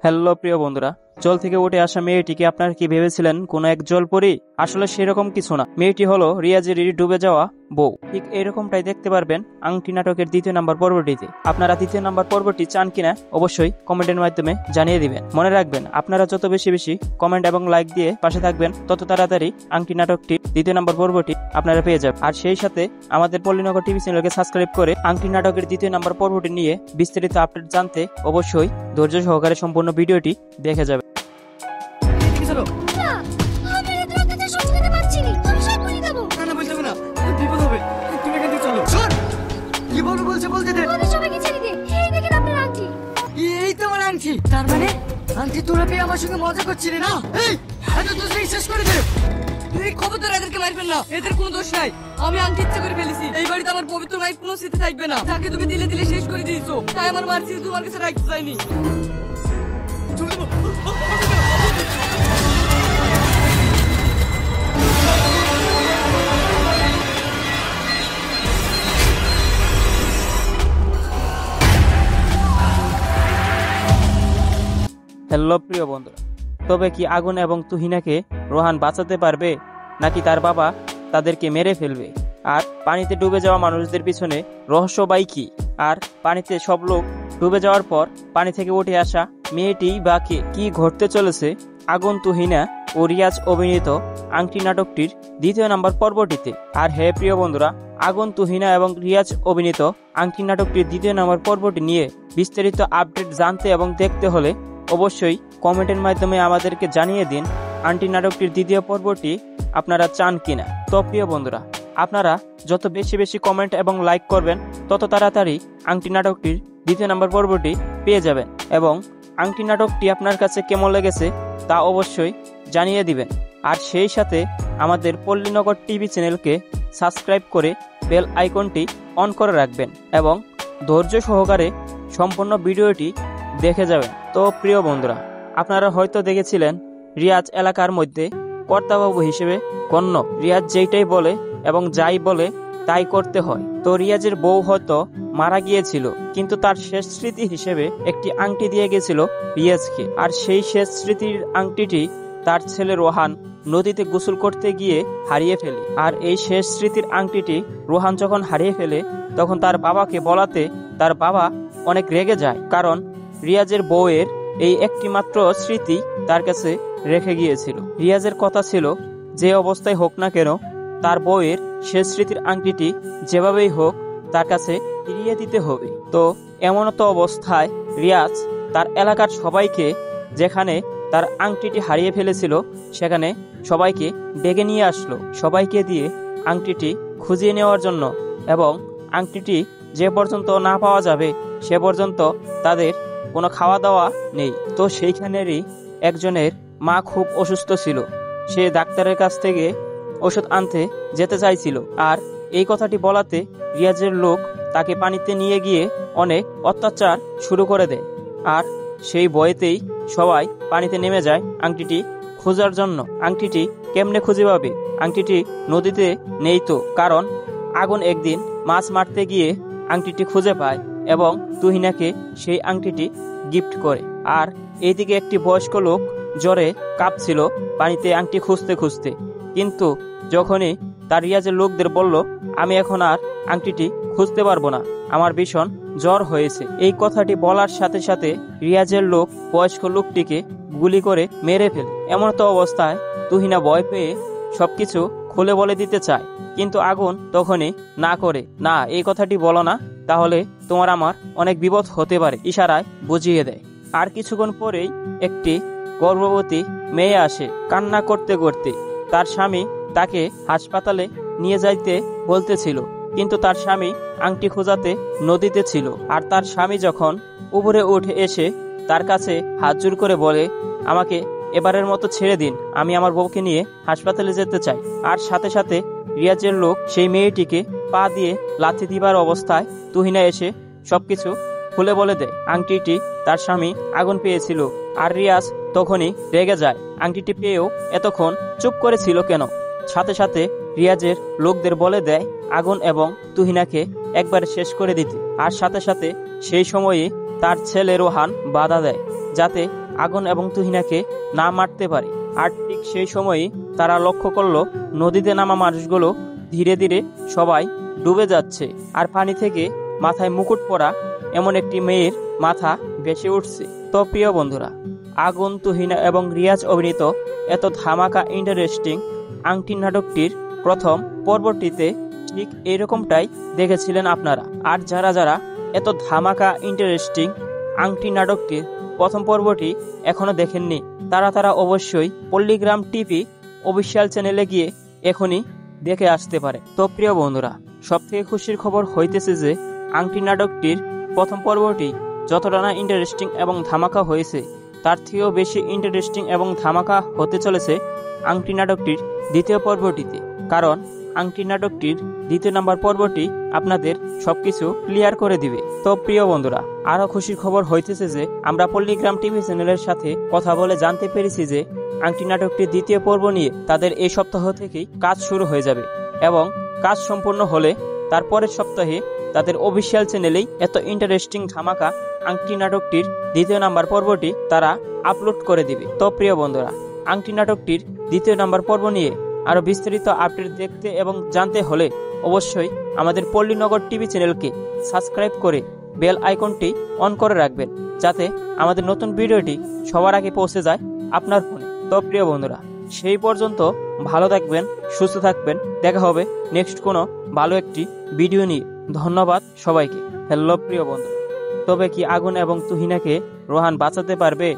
Hello প্রিয় বন্ধুরা, জল থেকে উঠে আসা মেয়েটিকে আপনারা কি ভেবেছিলেন কোনো এক জলপরী? আসলে সেরকম কিছু না। মেয়েটি হলো রিয়াজেরই ডুবে যাওয়া বউ। ঠিক এরকমটাই দেখতে পারবেন আংটি নাটকের 2য় নাম্বার পর্বটিতে। আপনারা 2য় নাম্বার পর্বটি চান কিনা অবশ্যই কমেন্টের মাধ্যমে জানিয়ে দিবেন। মনে রাখবেন, আপনারা যত বেশি বেশি কমেন্ট এবং লাইক দিয়ে পাশে থাকবেন, তত তাড়াতাড়ি আংটি নাটকটি 2য় নাম্বার পর্বটি আপনারা পেয়ে যাবেন। আর সেই সাথে আমাদের পল্লীনগর টিভি চ্যানেলকে সাবস্ক্রাইব করে আংটি নাটকের 2য় নাম্বার পর্বটি নিয়ে বিস্তারিত আপডেট জানতে অবশ্যই ধৈর্য সহকারে সম্পূর্ণ ভিডিওটি দেখে যাবেন। তার মানে আন্টি তোরা পেয়ে আমার সঙ্গে মজা করছিলি না? শেষ করে দে। এই খবরদার এদেরকে মারবেন না, এদের কোনো দোষ নাই। আমি আন্টি ইচ্ছা করে ফেলেছি। এই বাড়িতে আমার পবিত্র মায়ের কোনো স্মৃতি থাকবে না। তাকে তুমি দিলে দিলে শেষ করে দিয়েছো, তাই আমার মার স্মৃতি তোমার কাছে রাখতে চাইনি। হ্যালো প্রিয় বন্ধুরা, তবে কি আগুন এবং তুহিনাকে রোহান বাঁচাতে পারবে, নাকি তার বাবা তাদেরকে মেরে ফেলবে? আর পানিতে ডুবে যাওয়া মানুষদের পিছনে রহস্যবাই কি? আর পানিতে সব লোক ডুবে যাওয়ার পর পানি থেকে উঠে আসা মেয়েটি বা কে? কি ঘটতে চলেছে আগুন, তুহিনা ও রিয়াজ অভিনীত আংটি নাটকটির 2য় নাম্বার পর্বটিতে? আর হে প্রিয় বন্ধুরা, আগুন, তুহিনা এবং রিয়াজ অভিনীত আংটি নাটকটির 2য় নাম্বার পর্বটি নিয়ে বিস্তারিত আপডেট জানতে এবং দেখতে হলে অবশ্যই কমেন্টের মাধ্যমে আমাদেরকে জানিয়ে দিন আংটি নাটকটির 2য় পর্বটি আপনারা চান কিনা। তো প্রিয় বন্ধুরা, আপনারা যত বেশি বেশি কমেন্ট এবং লাইক করবেন, তত তাড়াতাড়ি আংটি নাটকটির 2য় নাম্বার পর্বটি পেয়ে যাবেন। এবং আংটি নাটকটি আপনার কাছে কেমন লেগেছে তা অবশ্যই জানিয়ে দিবেন। আর সেই সাথে আমাদের পল্লীনগর টিভি চ্যানেলকে সাবস্ক্রাইব করে বেল আইকনটি অন করে রাখবেন এবং ধৈর্য সহকারে সম্পূর্ণ ভিডিওটি দেখে যাবেন। তো প্রিয় বন্ধুরা, আপনারা হয়তো দেখেছিলেন রিয়াজ এলাকার মধ্যে কর্তাবাবু হিসেবে গণ্য। রিয়াজ যেইটাই বলে এবং যাই বলে তাই করতে হয়। তো রিয়াজের বউ হয়তো মারা গিয়েছিল, কিন্তু তার শেষ স্মৃতি হিসেবে একটি আংটি দিয়ে গেছিল রিয়াজকে। আর সেই শেষ স্মৃতির আংটিটি তার ছেলে রোহান নদীতে গোসল করতে গিয়ে হারিয়ে ফেলে। আর এই শেষ স্মৃতির আংটিটি রোহান যখন হারিয়ে ফেলে, তখন তার বাবাকে বলাতে তার বাবা অনেক রেগে যায়, কারণ রিয়াজের বউয়ের এই একটি মাত্র স্মৃতি তার কাছে রেখে গিয়েছিল। রিয়াজের কথা ছিল, যে অবস্থায় হোক না কেন তার বউয়ের শেষ স্মৃতির আংটিটি যেভাবেই হোক তার কাছে ফিরিয়ে দিতে হবে। তো এমন তো অবস্থায় রিয়াজ তার এলাকার সবাইকে, যেখানে তার আংটিটি হারিয়ে ফেলেছিল সেখানে সবাইকে ডেকে নিয়ে আসলো, সবাইকে দিয়ে আংটিটি খুঁজিয়ে নেওয়ার জন্য। এবং আংটিটি যে পর্যন্ত না পাওয়া যাবে সে পর্যন্ত তাদের কোনো খাওয়া দাওয়া নেই। তো সেইখানেরই একজনের মা খুব অসুস্থ ছিল, সে ডাক্তারের কাছ থেকে ওষুধ আনতে যেতে চাইছিল। আর এই কথাটি বলাতে রিয়াজের লোক তাকে পানিতে নিয়ে গিয়ে অনেক অত্যাচার শুরু করে দেয়। আর সেই ভয়েতেই সবাই পানিতে নেমে যায় আংটিটি খোঁজার জন্য। আংটিটি কেমনে খুঁজে পাবে? আংটিটি নদীতে নেই তো, কারণ আগুন একদিন মাছ মারতে গিয়ে আংটিটি খুঁজে পায় এবং তুহিনাকে সেই আংটিটি গিফট করে। আর এইদিকে একটি বয়স্ক লোক জ্বরে কাঁপছিল পানিতে আংটি খুঁজতে খুঁজতে, কিন্তু যখনই তার রিয়াজের লোকদের বলল, আমি এখন আর আংটিটি খুঁজতে পারবো না, আমার ভীষণ জ্বর হয়েছে, এই কথাটি বলার সাথে সাথে রিয়াজের লোক বয়স্ক লোকটিকে গুলি করে মেরে ফেলে। এমন তো অবস্থায় তুহিনা ভয় পেয়ে সবকিছু খুলে বলে দিতে চায়, কিন্তু আগুন তখনই না করে, না এই কথাটি বলো না, তাহলে তোমার আমার অনেক বিপদ হতে পারে, ইশারায় বুঝিয়ে দেয়। আর কিছুক্ষণ পরেই একটি গর্ভবতী মেয়ে আসে কান্না করতে করতে। তার স্বামী তাকে হাসপাতালে নিয়ে যাইতে বলতেছিল, কিন্তু তার স্বামী আংটি খোঁজাতে নদীতে ছিল। আর তার স্বামী যখন উপরে উঠে এসে তার কাছে হাত জোর করে বলে, আমাকে এবারের মতো ছেড়ে দিন, আমি আমার বউকে নিয়ে হাসপাতালে যেতে চাই। আর সাথে সাথে রিয়াজের লোক সেই মেয়েটিকে পা দিয়ে লাথি দিবার অবস্থায় তুহিনা এসে সবকিছু খুলে বলে দেয়। আংটিটি তার স্বামী আগুন পেয়েছিল। আর রিয়াজ তখনই রেগে যায়, আংটিটি পেয়েও এতক্ষণ চুপ করেছিল কেন? সাথে সাথে রিয়াজের লোকদের বলে দেয় আগুন এবং তুহিনাকে একবার শেষ করে দিতে। আর সাথে সাথে সেই সময়ে তার ছেলে রোহান বাধা দেয়, যাতে আগুন এবং তুহিনাকে না মারতে পারে। আর ঠিক সেই সময়ই তারা লক্ষ্য করলো নদীতে নামা মানুষগুলো ধীরে ধীরে সবাই ডুবে যাচ্ছে, আর পানি থেকে মাথায় মুকুট পরা এমন একটি মেয়ের মাথা ভেসে উঠছে। তো প্রিয় বন্ধুরা, আগুন, তুহিনা এবং রিয়াজ অভিনীত এত ধামাকা ইন্টারেস্টিং আংটি নাটকটির প্রথম পর্বটিতে ঠিক এরকমটাই দেখেছিলেন আপনারা। আর যারা যারা এত ধামাকা ইন্টারেস্টিং আংটি নাটকটির প্রথম পর্বটি এখনো দেখেননি, তারা অবশ্যই পল্লীগ্রাম টিভি অফিসিয়াল চ্যানেলে গিয়ে এখনই দেখে আসতে পারে। তো প্রিয় বন্ধুরা, সবথেকে খুশির খবর হইতেছে যে আংটি নাটকটির প্রথম পর্বটি যতটা না ইন্টারেস্টিং এবং ধামাকা হয়েছে, তার থেকেও বেশি ইন্টারেস্টিং এবং ধামাকা হতে চলেছে আংটি নাটকটির দ্বিতীয় পর্বটিতে। কারণ আংটি নাটকটির দ্বিতীয় নাম্বার পর্বটি আপনাদের সবকিছু ক্লিয়ার করে দিবে। তো প্রিয় বন্ধুরা, আরো খুশির খবর হইতেছে যে আমরা পল্লীগ্রাম টিভি চ্যানেলের সাথে কথা বলে জানতে পেরেছি যে আংটি নাটকটির দ্বিতীয় পর্ব নিয়ে তাদের এই সপ্তাহ থেকেই কাজ শুরু হয়ে যাবে, এবং কাজ সম্পূর্ণ হলে তার পরের সপ্তাহে তাদের অফিসিয়াল চ্যানেলেই এত ইন্টারেস্টিং ধামাকা আংটি নাটকটির দ্বিতীয় নাম্বার পর্বটি তারা আপলোড করে দিবে। তো প্রিয় বন্ধুরা, আংটি নাটকটির দ্বিতীয় নাম্বার পর্ব নিয়ে আরো বিস্তারিত আপডেট দেখতে এবং জানতে হলে অবশ্যই আমাদের পল্লীনগর টিভি চ্যানেলকে সাবস্ক্রাইব করে বেল আইকনটি অন করে রাখবেন, যাতে আমাদের নতুন ভিডিওটি সবার আগে পৌঁছে যায় আপনার ফোনে। তো প্রিয় বন্ধুরা, সেই পর্যন্ত ভালো থাকবেন, সুস্থ থাকবেন। দেখা হবে নেক্সট কোনো ভালো একটি ভিডিও নিয়ে। ধন্যবাদ সবাইকে। হ্যালো প্রিয় বন্ধু, তবে কি আগুন এবং তুহিনাকে রোহান বাঁচাতে পারবে,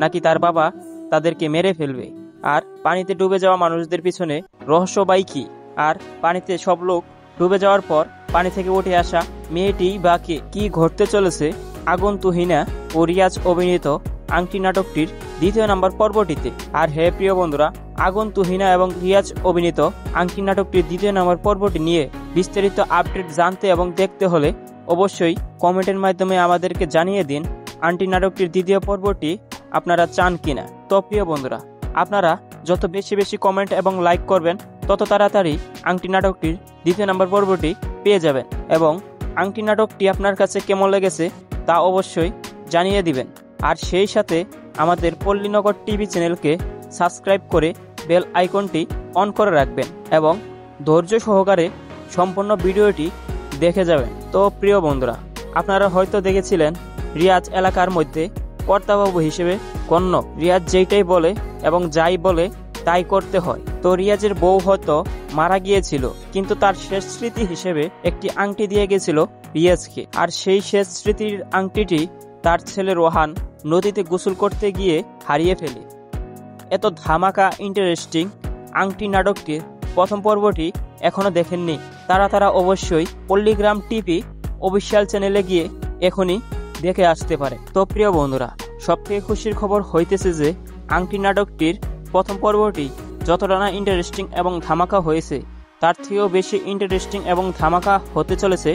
নাকি তার বাবা তাদেরকে মেরে ফেলবে? আর পানিতে ডুবে যাওয়া মানুষদের পিছনে রহস্য বাই কি? আর পানিতে সব লোক ডুবে যাওয়ার পর পানি থেকে উঠে আসা মেয়েটি বা কে? কি ঘটতে চলেছে আগুন, তুহিনা ও রিয়াজ অভিনীত আংটি নাটকটির দ্বিতীয় নাম্বার পর্বটিতে? আর হে প্রিয় বন্ধুরা, আগুন, তুহিনা এবং রিয়াজ অভিনীত আংটি নাটকটির দ্বিতীয় নাম্বার পর্বটি নিয়ে বিস্তারিত আপডেট জানতে এবং দেখতে হলে অবশ্যই কমেন্টের মাধ্যমে আমাদেরকে জানিয়ে দিন আংটি নাটকটির দ্বিতীয় পর্বটি আপনারা চান কিনা। তো প্রিয় বন্ধুরা, আপনারা যত বেশি বেশি কমেন্ট এবং লাইক করবেন, তত তাড়াতাড়ি আংটি নাটকটির দ্বিতীয় নাম্বার পর্বটি পেয়ে যাবেন। এবং আংটি নাটকটি আপনার কাছে কেমন লেগেছে তা অবশ্যই জানিয়ে দিবেন। আর সেই সাথে আমাদের পল্লীনগর টিভি চ্যানেলকে সাবস্ক্রাইব করে বেল আইকনটি অন করে রাখবেন এবং ধৈর্য সহকারে সম্পূর্ণ ভিডিওটি দেখে যাবেন। তো প্রিয় বন্ধুরা, আপনারা হয়তো দেখেছিলেন রিয়াজ এলাকার মধ্যে কর্তাবাবু হিসেবে গণ্য। রিয়াজ যেইটাই বলে এবং যাই বলে তাই করতে হয়। তো রিয়াজের বউ হয়তো মারা গিয়েছিল, কিন্তু তার শেষ স্মৃতি হিসেবে একটি আংটি দিয়ে গেছিল রিয়াজকে। আর সেই শেষ স্মৃতির আংটিটি তার ছেলে রোহান নদীতে গোসল করতে গিয়ে হারিয়ে ফেলে। এত ধামাকা ইন্টারেস্টিং আংটি নাটকটির প্রথম পর্বটি এখনো দেখেননি, তারা অবশ্যই পল্লীগ্রাম টিভি অফিসিয়াল চ্যানেলে গিয়ে এখনই দেখে আসতে পারে। তো প্রিয় বন্ধুরা, সবথেকে খুশির খবর হইতেছে যে আংটি নাটকটির প্রথম পর্বটি যতটা না ইন্টারেস্টিং এবং ধামাকা হয়েছে, তার থেকেও বেশি ইন্টারেস্টিং এবং ধামাকা হতে চলেছে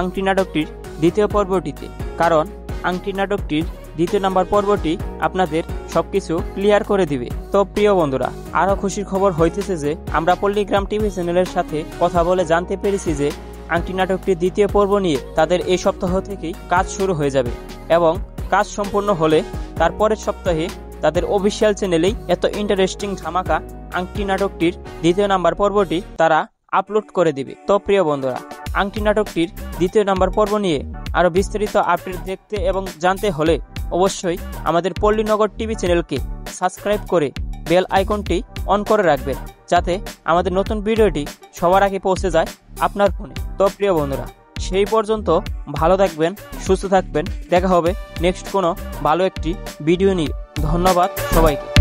আংটি নাটকটির দ্বিতীয় পর্বটিতে। কারণ আংটি নাটকটির দ্বিতীয় নাম্বার পর্বটি আপনাদের সবকিছু ক্লিয়ার করে দিবে। তো প্রিয় বন্ধুরা, আরো খুশির খবর হইতেছে যে আমরা পল্লীগ্রাম টিভি চ্যানেলের সাথে কথা বলে জানতে পেরেছি যে আংটি নাটকটির দ্বিতীয় পর্ব নিয়ে তাদের এই সপ্তাহ থেকেই কাজ শুরু হয়ে যাবে, এবং কাজ সম্পূর্ণ হলে তার পরের সপ্তাহে তাদের অফিসিয়াল চ্যানেলেই এত ইন্টারেস্টিং ধামাকা আংটি নাটকটির দ্বিতীয় নাম্বার পর্বটি তারা আপলোড করে দিবে। তো প্রিয় বন্ধুরা, আংটি নাটকটির দ্বিতীয় নাম্বার পর্ব নিয়ে আরো বিস্তারিত আপডেট দেখতে এবং জানতে হলে অবশ্যই আমাদের পল্লীনগর টিভি চ্যানেলকে সাবস্ক্রাইব করে বেল আইকনটি অন করে রাখবেন, যাতে আমাদের নতুন ভিডিওটি সবার আগে পৌঁছে যায় আপনার ফোনে। তো প্রিয় বন্ধুরা, সেই পর্যন্ত ভালো থাকবেন, সুস্থ থাকবেন। দেখা হবে নেক্সট কোনো ভালো একটি ভিডিও নিয়ে। ধন্যবাদ সবাইকে।